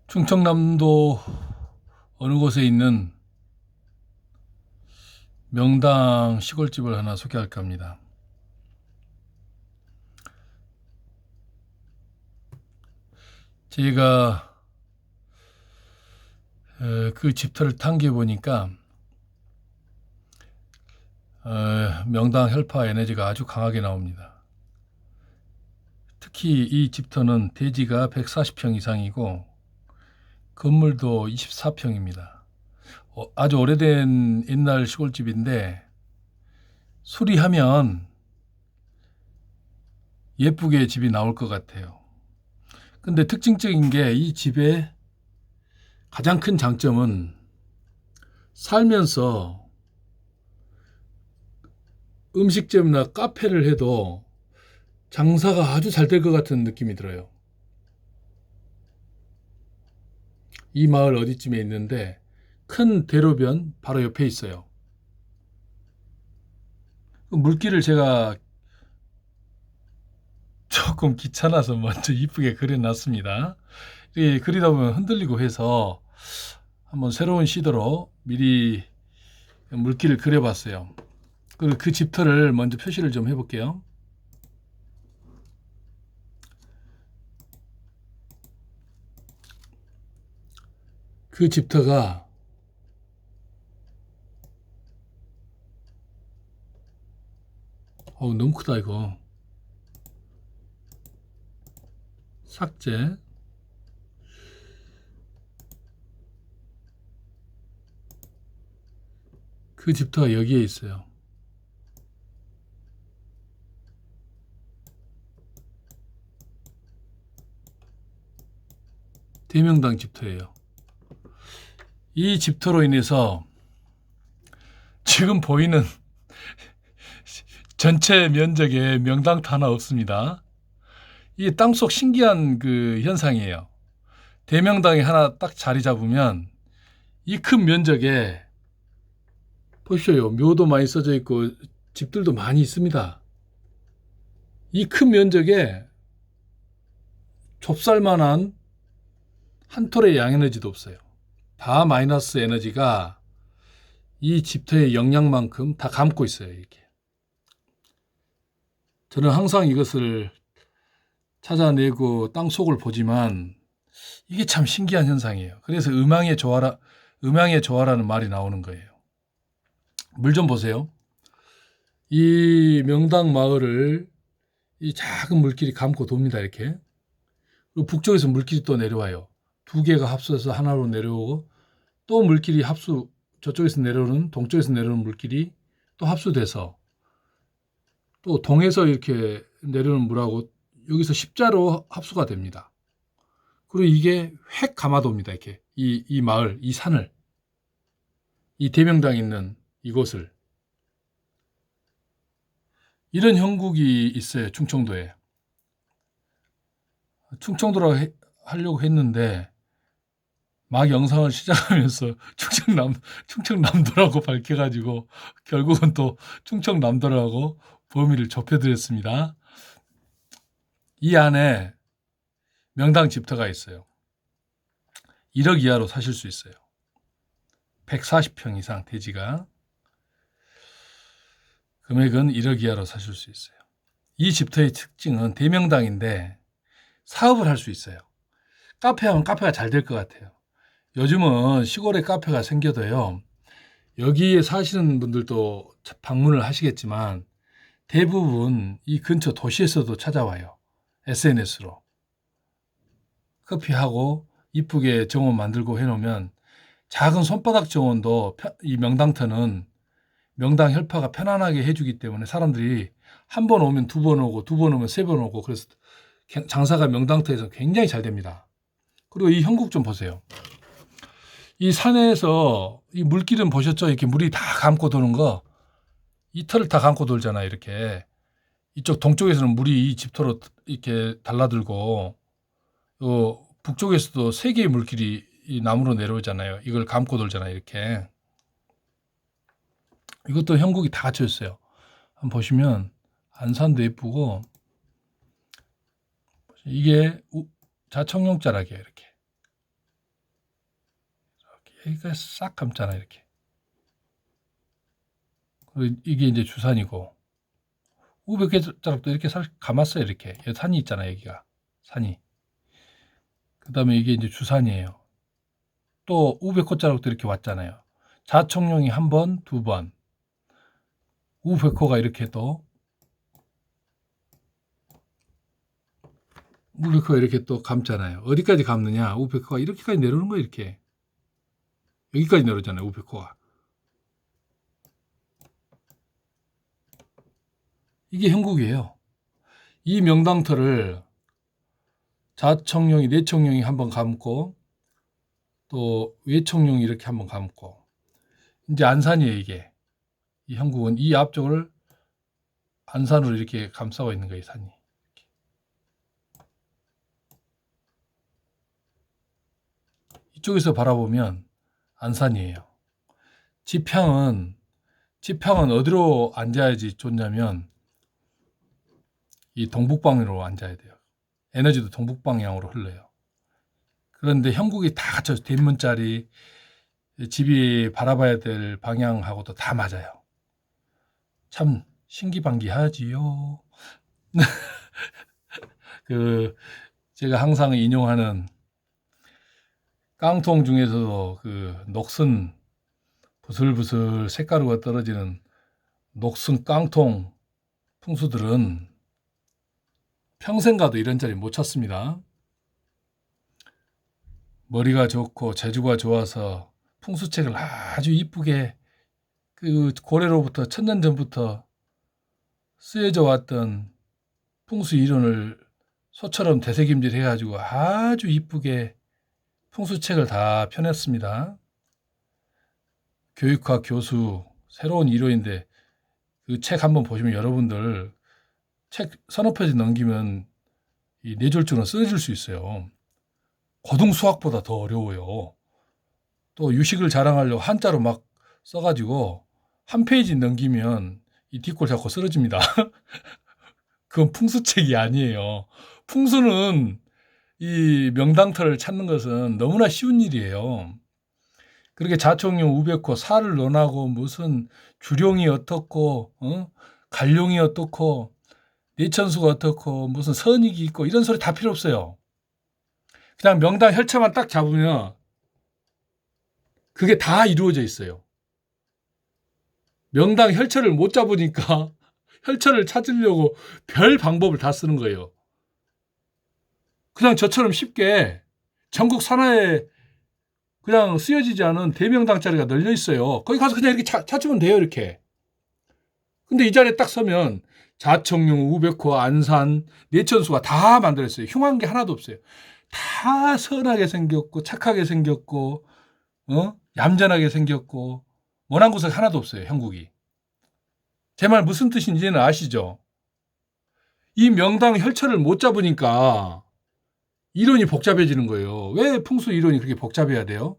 충청남도 어느 곳에 있는 명당 시골집을 하나 소개할까 합니다. 제가 그 집터를 탐구해 보니까 명당 헬파 에너지가 아주 강하게 나옵니다. 특히 이 집터는 대지가 140평 이상이고 건물도 24평입니다. 아주 오래된 옛날 시골집인데 수리하면 예쁘게 집이 나올 것 같아요. 근데 특징적인 게 이 집의 가장 큰 장점은 살면서 음식점이나 카페를 해도 장사가 아주 잘 될 것 같은 느낌이 들어요. 이 마을 어디쯤에 있는데 큰 대로변 바로 옆에 있어요. 물길을 제가 조금 귀찮아서 먼저 이쁘게 그려놨습니다. 그리다 보면 흔들리고 해서 한번 새로운 시도로 미리 물길을 그려봤어요. 그리고 그 집터를 먼저 표시를 좀 해볼게요. 그 집터가 너무 크다 이거. 삭제. 그 집터가 여기에 있어요. 대명당 집터예요. 이 집터로 인해서 지금 보이는 전체 면적에 명당터 하나 없습니다. 이 땅속 신기한 그 현상이에요. 대명당이 하나 딱 자리 잡으면 이 큰 면적에 보십시오. 묘도 많이 써져 있고 집들도 많이 있습니다. 이 큰 면적에 좁쌀만한 한 톨의 양에너지도 없어요. 다 마이너스 에너지가 이 집터의 영향만큼 다 감고 있어요. 이렇게. 저는 항상 이것을 찾아내고 땅속을 보지만 이게 참 신기한 현상이에요. 그래서 음양의 조화라는 말이 나오는 거예요. 물 좀 보세요. 이 명당 마을을 이 작은 물길이 감고 돕니다. 이렇게. 그리고 북쪽에서 물길이 또 내려와요. 두 개가 합쳐서 하나로 내려오고 또 물길이 저쪽에서 내려오는 동쪽에서 내려오는 물길이 또 합수돼서 또 동에서 이렇게 내려오는 물하고 여기서 십자로 합수가 됩니다. 그리고 이게 획 감아돕니다. 이렇게 이 마을, 이 산을, 이 대명당 있는 이곳을. 이런 형국이 있어요. 충청도에. 충청도라고 하려고 했는데 막 영상을 시작하면서 충청남도라고 밝혀가지고 결국은 또 충청남도라고 범위를 좁혀드렸습니다. 이 안에 명당 집터가 있어요. 1억 이하로 사실 수 있어요. 140평 이상 대지가. 금액은 1억 이하로 사실 수 있어요. 이 집터의 특징은 대명당인데 사업을 할 수 있어요. 카페 하면 카페가 잘 될 것 같아요. 요즘은 시골에 카페가 생겨도요. 여기에 사시는 분들도 방문을 하시겠지만 대부분 이 근처 도시에서도 찾아와요. SNS로. 커피하고 이쁘게 정원 만들고 해놓으면 작은 손바닥 정원도 이 명당터는 명당 혈파가 편안하게 해주기 때문에 사람들이 한 번 오면 두 번 오고 두 번 오면 세 번 오고 그래서 장사가 명당터에서 굉장히 잘 됩니다. 그리고 이 형국 좀 보세요. 이 산에서 이 물길은 보셨죠? 이렇게 물이 다 감고 도는 거. 이 털을 다 감고 돌잖아요. 이렇게. 이쪽 동쪽에서는 물이 이 집터로 이렇게 달라들고 북쪽에서도 세 개의 물길이 이 나무로 내려오잖아요. 이걸 감고 돌잖아요. 이렇게. 이것도 형국이 다 갖춰 있어요. 한번 보시면 안산도 예쁘고 이게 자청룡자락이에요. 이렇게. 여기가 싹 감잖아, 이렇게. 그리고 이게 이제 주산이고, 500개짜리도 이렇게 살 감았어요, 이렇게. 여기 산이 있잖아, 여기가. 산이. 그 다음에 이게 이제 주산이에요. 또 500호짜리도 이렇게 왔잖아요. 자청룡이 한 번, 두 번. 500호가 이렇게 또 500호가 이렇게 또 감잖아요. 어디까지 감느냐? 500호가 이렇게까지 내려오는 거예요, 이렇게. 여기까지 내려오잖아요, 500호가. 이게 형국이에요. 이 명당터를 자청룡이, 내청룡이 한번 감고, 또 외청룡이 이렇게 한번 감고, 이제 안산이에요, 이게. 이 형국은 이 앞쪽을 안산으로 이렇게 감싸고 있는 거예요, 산이. 이쪽에서 바라보면 안산이에요. 지평은 어디로 앉아야지 좋냐면 이 동북방으로 앉아야 돼요. 에너지도 동북방향으로 흘러요. 그런데 형국이 다 갖춰서 대문자리, 집이 바라봐야 될 방향하고도 다 맞아요. 참 신기방기하지요. 그 제가 항상 인용하는 깡통 중에서도 그 녹슨 부슬부슬 색가루가 떨어지는 녹슨 깡통 풍수들은 평생 가도 이런 자리 못 찾습니다. 머리가 좋고 재주가 좋아서 풍수책을 아주 이쁘게 그 고래로부터 천년 전부터 쓰여져 왔던 풍수 이론을 소처럼 되새김질 해가지고 아주 이쁘게 풍수책을 다 펴냈습니다. 교육학 교수 새로운 이론인데 그 책 한번 보시면 여러분들 책 서너 페이지 넘기면 이 뇌졸중은 쓰러질 수 있어요. 고등 수학보다 더 어려워요. 또 유식을 자랑하려고 한자로 막 써가지고 한 페이지 넘기면 이 뒷골 잡고 쓰러집니다. 그건 풍수책이 아니에요. 풍수는 이 명당터를 찾는 것은 너무나 쉬운 일이에요. 그렇게 자총용 우백호 살을 논하고 무슨 주룡이 어떻고 갈룡이 어떻고 내천수가 어떻고 무슨 선익이 있고 이런 소리 다 필요 없어요. 그냥 명당 혈차만 딱 잡으면 그게 다 이루어져 있어요. 명당 혈차를 못 잡으니까 혈차를 찾으려고 별 방법을 다 쓰는 거예요. 그냥 저처럼 쉽게 전국 산하에 그냥 쓰여지지 않은 대명당 자리가 널려 있어요. 거기 가서 그냥 이렇게 찾으면 돼요, 이렇게. 근데 이 자리에 딱 서면 자청룡, 우백호, 안산, 내천수가 다 만들었어요. 흉한 게 하나도 없어요. 다 선하게 생겼고 착하게 생겼고 얌전하게 생겼고 원한 구석 하나도 없어요. 형국이. 제 말 무슨 뜻인지는 아시죠? 이 명당 혈처를 못 잡으니까 이론이 복잡해지는 거예요. 왜 풍수 이론이 그렇게 복잡해야 돼요?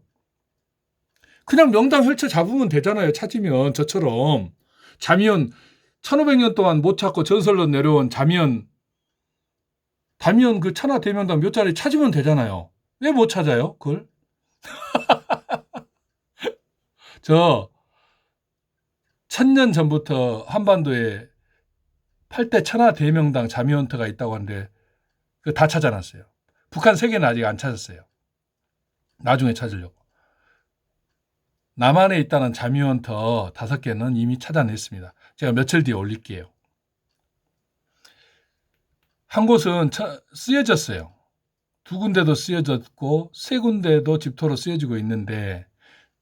그냥 명당 혈처 잡으면 되잖아요. 찾으면 저처럼. 자미연 1500년 동안 못 찾고 전설로 내려온 자미연 그 천하 대명당 몇 자리 찾으면 되잖아요. 왜 못 찾아요? 그걸? 저 1000년 전부터 한반도에 8대 천하 대명당 자미원터가 있다고 하는데 그거 다 찾아놨어요. 북한 3개는 아직 안 찾았어요. 나중에 찾으려고. 남한에 있다는 자미원터 5개는 이미 찾아냈습니다. 제가 며칠 뒤에 올릴게요. 한 곳은 쓰여졌어요. 2군데도 쓰여졌고 3군데도 집토로 쓰여지고 있는데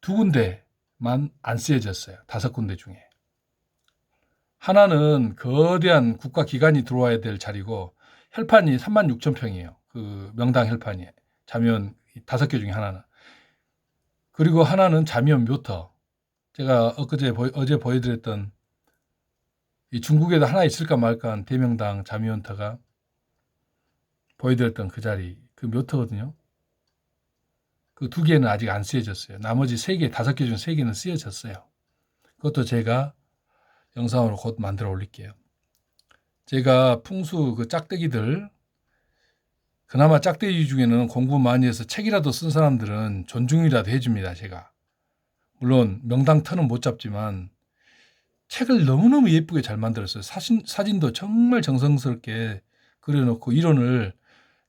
2군데만 안 쓰여졌어요. 5군데 중에. 하나는 거대한 국가기관이 들어와야 될 자리고 혈판이 36,000평이에요. 그 명당 혈판이. 자미원 5개 중에 하나는. 그리고 하나는 자미원 묘터. 제가 어제 보여드렸던 이 중국에도 하나 있을까 말까 한 대명당 자미원터가 보여드렸던 그 자리, 그 묘터거든요. 그 2개는 아직 안 쓰여졌어요. 나머지 3개, 5개 중 3개는 쓰여졌어요. 그것도 제가 영상으로 곧 만들어 올릴게요. 제가 풍수 그 짝대기들 그나마 짝대기 중에는 공부 많이 해서 책이라도 쓴 사람들은 존중이라도 해줍니다, 제가. 물론 명당 터는 못 잡지만 책을 너무너무 예쁘게 잘 만들었어요. 사진도 정말 정성스럽게 그려놓고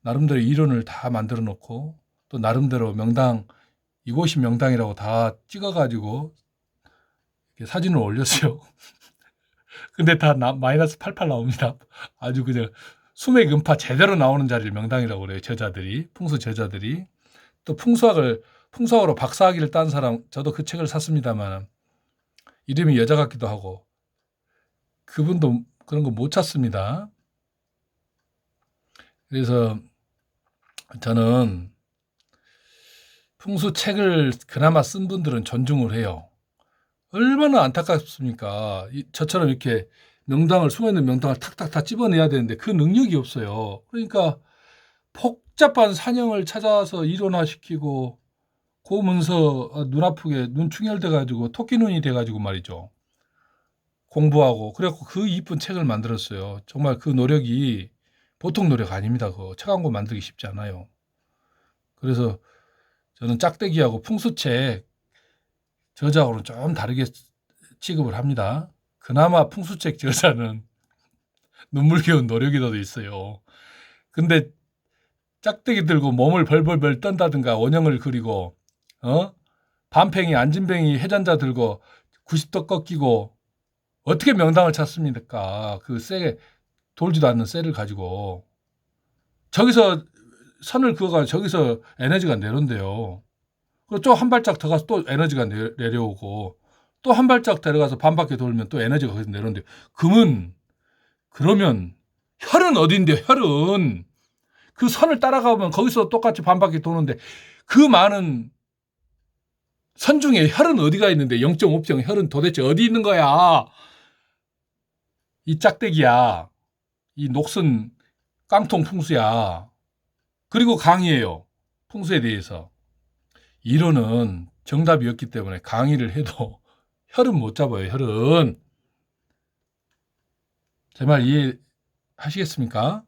나름대로 이론을 다 만들어 놓고 또 나름대로 명당, 이곳이 명당이라고 다 찍어가지고 이렇게 사진을 올렸어요. 근데 다 마이너스 88 나옵니다. 아주 그냥 수맥 음파 제대로 나오는 자리를 명당이라고 그래요. 풍수 저자들이. 또 풍수학으로 박사학위를 딴 사람, 저도 그 책을 샀습니다만 이름이 여자 같기도 하고 그분도 그런 거 못 찾습니다. 그래서 저는 풍수 책을 그나마 쓴 분들은 존중을 해요. 얼마나 안타깝습니까? 저처럼 이렇게 숨어있는 명당을 탁탁탁 집어내야 되는데 그 능력이 없어요. 그러니까 복잡한 산형을 찾아서 이론화시키고 그 문서 눈 아프게 눈 충혈돼가지고 토끼 눈이 돼가지고 말이죠. 공부하고 그래갖고 그 이쁜 책을 만들었어요. 정말 그 노력이 보통 노력 아닙니다. 그 책 한 권 만들기 쉽지 않아요. 그래서 저는 짝대기하고 풍수책 저자하고는 좀 다르게 취급을 합니다. 그나마 풍수책 저자는 눈물겨운 노력이라도 있어요. 근데 짝대기 들고 몸을 벌벌벌 떤다든가 원형을 그리고 반팽이 안진뱅이 해전자 들고 90도 꺾이고 어떻게 명당을 찾습니까? 그 돌지도 않는 쇠를 가지고 저기서 선을 그어가 저기서 에너지가 내려온대요. 그리고 또 한 발짝 더 가서 또 에너지가 내려오고 또 한 발짝 데려가서 반바퀴 돌면 또 에너지가 거기서 내려오는데 그러면 혈은 어딘데요? 혈은 그 선을 따라가면 거기서 똑같이 반바퀴 도는데 그 많은 선 중에 혈은 어디가 있는데 0.5평 혈은 도대체 어디 있는 거야? 이 짝대기야. 이 녹슨 깡통 풍수야. 그리고 강의해요. 풍수에 대해서. 이론은 정답이 없기 때문에 강의를 해도 혈은 못 잡아요. 혈은. 제 말 이해하시겠습니까?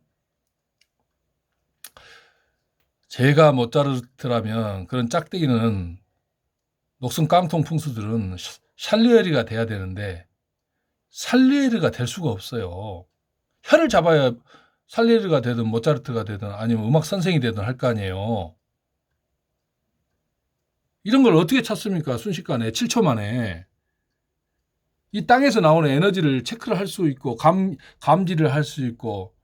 제가 못 자르더라면 그런 짝대기는 녹슨 깡통 풍수들은 샬리에르가 돼야 되는데 살리에르가 될 수가 없어요. 혀를 잡아야 살리에르가 되든 모차르트가 되든 아니면 음악 선생이 되든 할 거 아니에요. 이런 걸 어떻게 찾습니까? 순식간에 7초 만에. 이 땅에서 나오는 에너지를 체크를 할 수 있고 감지를 할 수 있고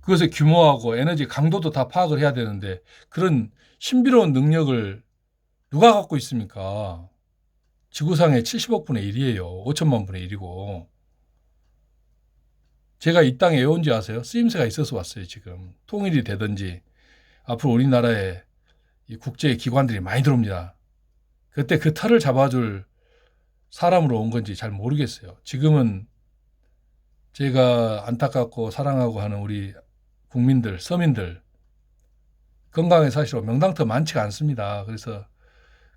그것의 규모하고 에너지 강도도 다 파악을 해야 되는데 그런 신비로운 능력을 누가 갖고 있습니까? 지구상의 70억 분의 1이에요. 5천만 분의 1이고. 제가 이 땅에 왜 온지 아세요? 쓰임새가 있어서 왔어요. 지금 통일이 되든지 앞으로 우리나라에 이 국제 기관들이 많이 들어옵니다. 그때 그 털을 잡아줄 사람으로 온 건지 잘 모르겠어요. 지금은 제가 안타깝고 사랑하고 하는 우리 국민들, 서민들 건강에 사실 명당터 많지가 않습니다. 그래서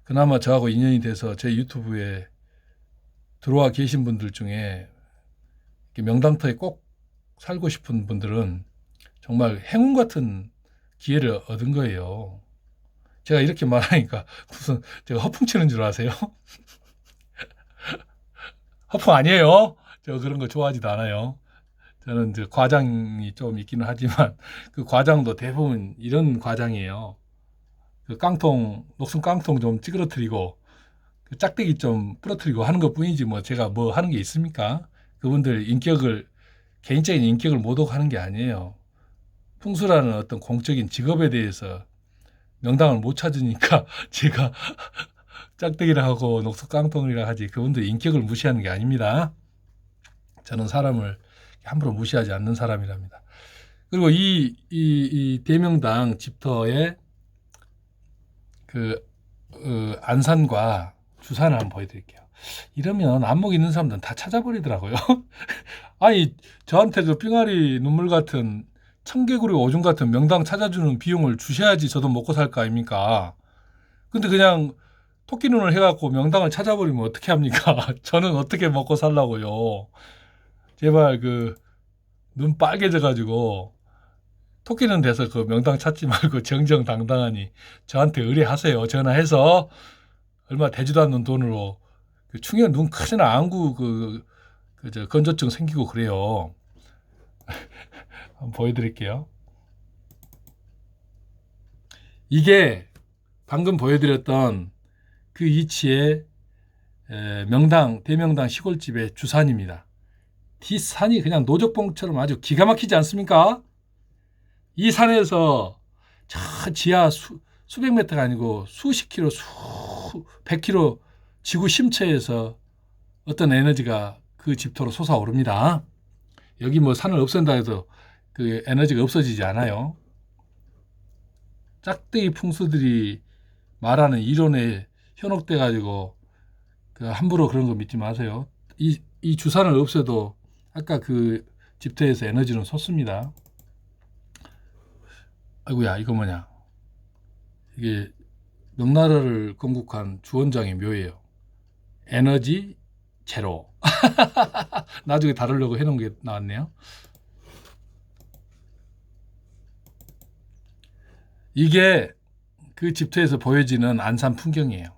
그나마 저하고 인연이 돼서 제 유튜브에 들어와 계신 분들 중에 명당터에 꼭 살고 싶은 분들은 정말 행운 같은 기회를 얻은 거예요. 제가 이렇게 말하니까 무슨 제가 허풍 치는 줄 아세요? 허풍 아니에요. 저 그런 거 좋아하지도 않아요. 저는 이제 과장이 좀 있기는 하지만 그 과장도 대부분 이런 과장이에요. 그 녹슨 깡통 좀 찌그러뜨리고 그 짝대기 좀 부러뜨리고 하는 것 뿐이지 뭐 제가 뭐 하는 게 있습니까? 그분들 개인적인 인격을 모독하는 게 아니에요. 풍수라는 어떤 공적인 직업에 대해서 명당을 못 찾으니까 제가 짝대기라 하고 녹슨 깡통이라 하지 그분들 인격을 무시하는 게 아닙니다. 저는 사람을 함부로 무시하지 않는 사람이랍니다. 그리고 이 대명당 집터의 안산과 주산을 한번 보여드릴게요. 이러면 안목 있는 사람들은 다 찾아버리더라고요. 아니 저한테 그 삥아리 눈물 같은 청개구리 오줌 같은 명당 찾아주는 비용을 주셔야지 저도 먹고 살 거 아닙니까? 근데 그냥 토끼 눈을 해갖고 명당을 찾아버리면 어떻게 합니까? 저는 어떻게 먹고 살라고요? 제발 눈 빨개져가지고 토끼는 돼서 그 명당 찾지 말고 정정당당하니 저한테 의뢰하세요. 전화해서 얼마 되지도 않는 돈으로 그 충혈 눈 크지나 안구 저 건조증 생기고 그래요. 한번 보여드릴게요. 이게 방금 보여드렸던 그 위치에 명당, 대명당 시골집의 주산입니다. 뒷산이 그냥 노적봉처럼 아주 기가 막히지 않습니까? 이 산에서 저 지하 수백 메트가 아니고 수십 킬로, 수백 킬로 지구 심처에서 어떤 에너지가 그 집터로 솟아오릅니다. 여기 뭐 산을 없앤다 해도 그 에너지가 없어지지 않아요. 짝대기 풍수들이 말하는 이론에 현혹돼 가지고 그 함부로 그런 거 믿지 마세요. 이 주산을 없애도 아까 그 집터에서 에너지는 솟습니다. 아이고야, 이거 뭐냐? 이게 명나라를 건국한 주원장의 묘예요. 에너지 제로. 나중에 다루려고 해놓은 게 나왔네요. 이게 그 집터에서 보여지는 안산 풍경이에요.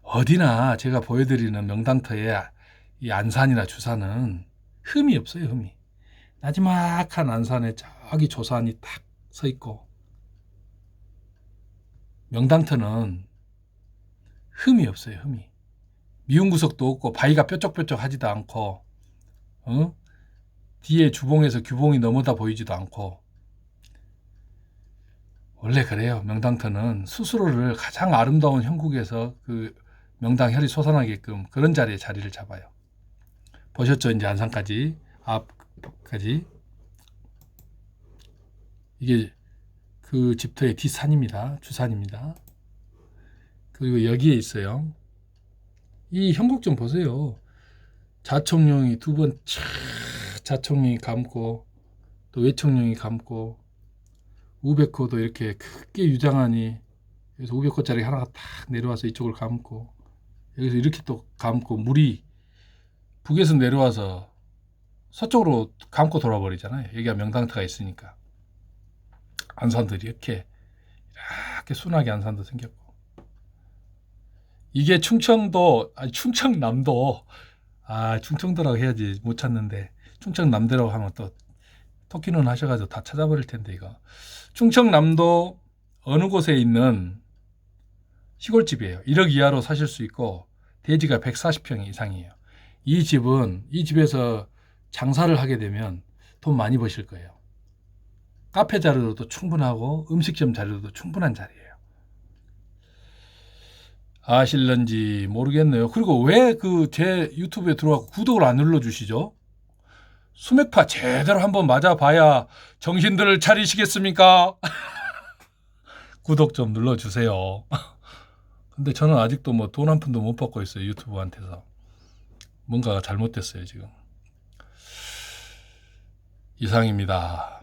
어디나 제가 보여드리는 명당터의 이 안산이나 주산은 흠이 없어요, 흠이. 나지막한 안산에 저기 조산이 딱 서 있고, 명당터는 흠이 없어요, 흠이. 미운 구석도 없고, 바위가 뾰족뾰족 하지도 않고, 뒤에 주봉에서 규봉이 넘어다 보이지도 않고, 원래 그래요. 명당터는 스스로를 가장 아름다운 형국에서 그 명당혈이 솟아나게끔 그런 자리에 자리를 잡아요. 보셨죠? 이제 안산까지, 앞까지. 이게 그 집터의 뒷산입니다. 주산입니다. 그리고 여기에 있어요. 이 형국 좀 보세요. 자청룡이 두 번 자청룡이 감고, 또 외청룡이 감고, 우백호도 이렇게 크게 유장하니 여기서 500호짜리 하나가 딱 내려와서 이쪽을 감고, 여기서 이렇게 또 감고, 물이 북에서 내려와서 서쪽으로 감고 돌아버리잖아요. 여기가 명당터가 있으니까. 안산들이 이렇게 순하게 안산도 생겼고, 이게 충청도, 아니 충청남도, 충청도라고 해야지 못 찾는데, 충청남도라고 하면 또 토끼눈 하셔가지고 다 찾아버릴 텐데, 이거 충청남도 어느 곳에 있는 시골집이에요. 1억 이하로 사실 수 있고 대지가 140평 이상이에요. 이 집에서 장사를 하게 되면 돈 많이 버실 거예요. 카페 자료도 충분하고 음식점 자료도 충분한 자리예요. 아실런지 모르겠네요. 그리고 왜 그 제 유튜브에 들어가고 구독을 안 눌러주시죠? 수맥파 제대로 한번 맞아봐야 정신들을 차리시겠습니까? 구독 좀 눌러주세요. 근데 저는 아직도 뭐 돈 한 푼도 못 받고 있어요. 유튜브한테서. 뭔가가 잘못됐어요, 지금. 이상입니다.